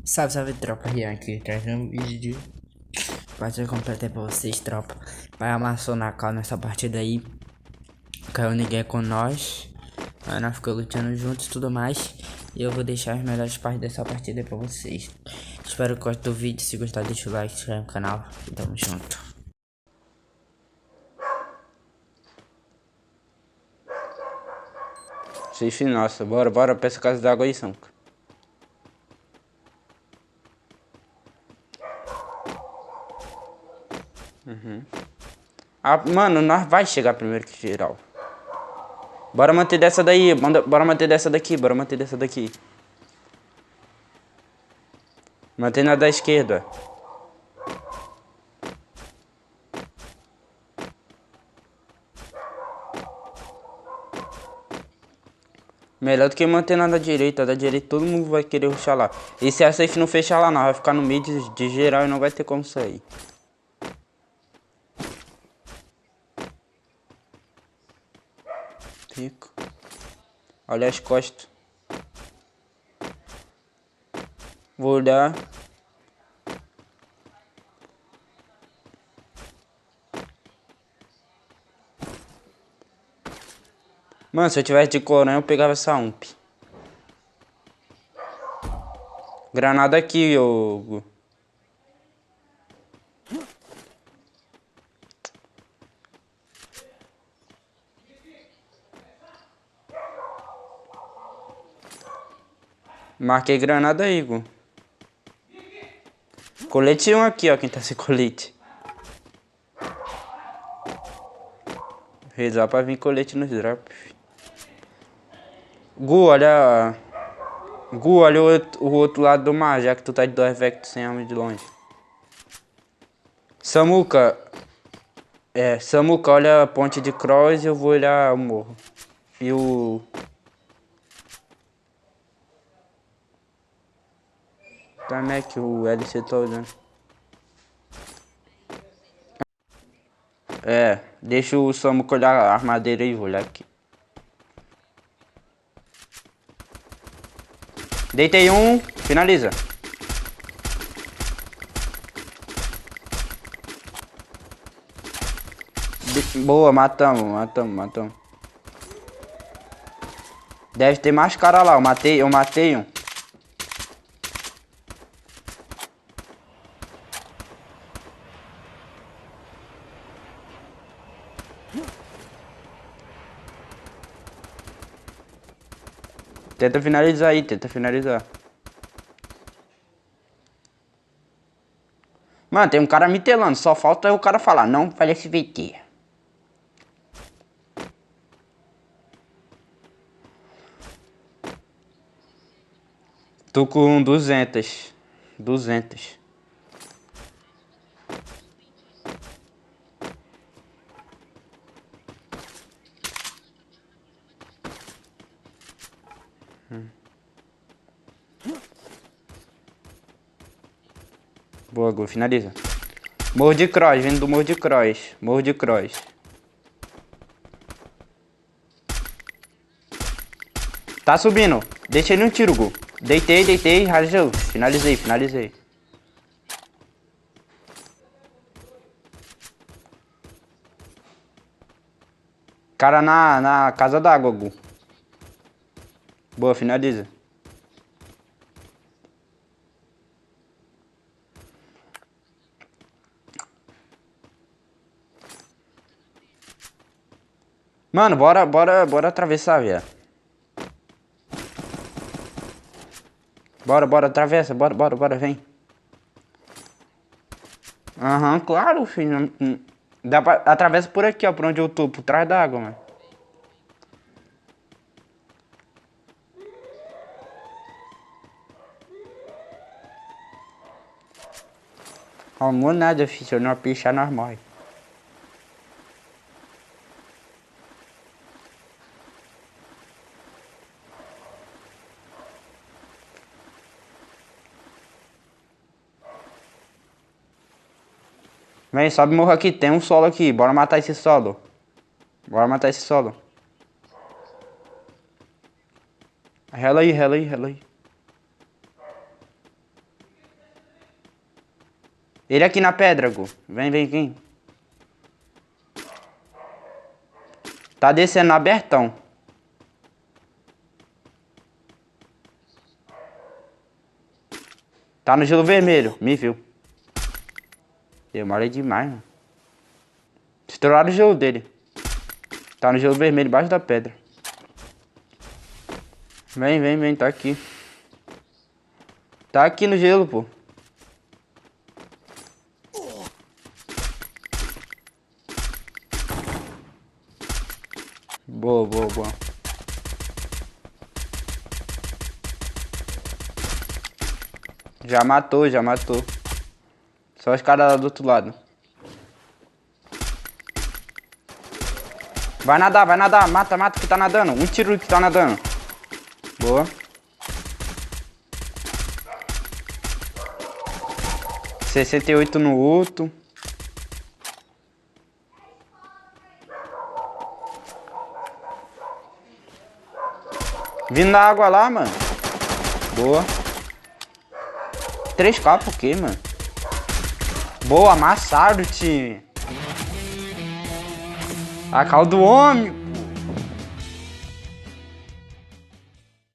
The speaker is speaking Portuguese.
Salve, salve tropa, Rian aqui, trazendo um vídeo de partida completa aí pra vocês, tropa. Vai amassou na cal nessa partida aí. Caiu ninguém com nós. Aí nós ficamos lutando juntos e tudo mais. E eu vou deixar as melhores partes dessa partida aí pra vocês. Espero que gostem do vídeo. Se gostar, deixa o like, se inscreve no canal. E tamo junto. Xixi, nossa, bora pra essa casa d'água aí, Samca. Ah, mano, nós vai chegar primeiro que geral. Bora manter dessa daí, bora manter dessa daqui, bora manter dessa daqui. Mantém na da esquerda. Melhor do que manter na da direita. Da direita todo mundo vai querer rushar lá. E se a safe não fechar lá, não, vai ficar no mid de geral e não vai ter como sair. Fica. Olha as costas. Vou olhar. Mano, se eu tivesse de coranha, eu pegava essa ump. Granada aqui, ô. Marquei granada aí, Gu. Colete 1 aqui, ó, quem tá sem colete. Rezar pra vir colete nos drops. Gu, olha. Gu, olha o outro lado do mar, já que tu tá de 2 vectos sem arma de longe. Samuca. Samuca, olha a ponte de cross e eu vou olhar o morro. E o. Como é que o LC tá olhando? Deixa o Samuca olhar a armadeira aí, vou olhar aqui. Deitei um, finaliza. Boa, matamos. Deve ter mais cara lá, eu matei um. Tenta finalizar aí, tenta finalizar. Mano, tem um cara me telando, só falta o cara falar, não fale SVT. Tô com 200. 200. Boa, Gu, finaliza. Morro de cross, vindo do morro de cross. Morro de cross. Tá subindo. Deixei ele um tiro, Gu. Deitei, rajou. Finalizei. Cara na casa d'água, Gu. Boa, finaliza. Mano, bora atravessar, viado. Bora, atravessa, bora, vem. Aham, claro, filho. Dá pra... Atravessa por aqui, ó, por onde eu tô, por trás da água, mano. Arrumou nada, filho. Se eu não pichar, nós morre. Vem, sobe morro aqui. Tem um solo aqui. Bora matar esse solo. Rela aí. Ele aqui na pedra, Gu. Vem, vem, vem. Tá descendo no abertão. Tá no gelo vermelho. Me viu. Demora demais, mano. Estouraram o gelo dele. Tá no gelo vermelho, embaixo da pedra. Vem, vem, vem. Tá aqui. Tá aqui no gelo, pô. Boa, boa, boa. Já matou, já matou. Só os caras lá do outro lado. Vai nadar, vai nadar. Mata, mata que tá nadando. Um tiro que tá nadando. Boa. $68 no outro. Vindo da água lá, mano. Boa. 3K por quê, mano? Boa, amassaram o time. A calma do homem.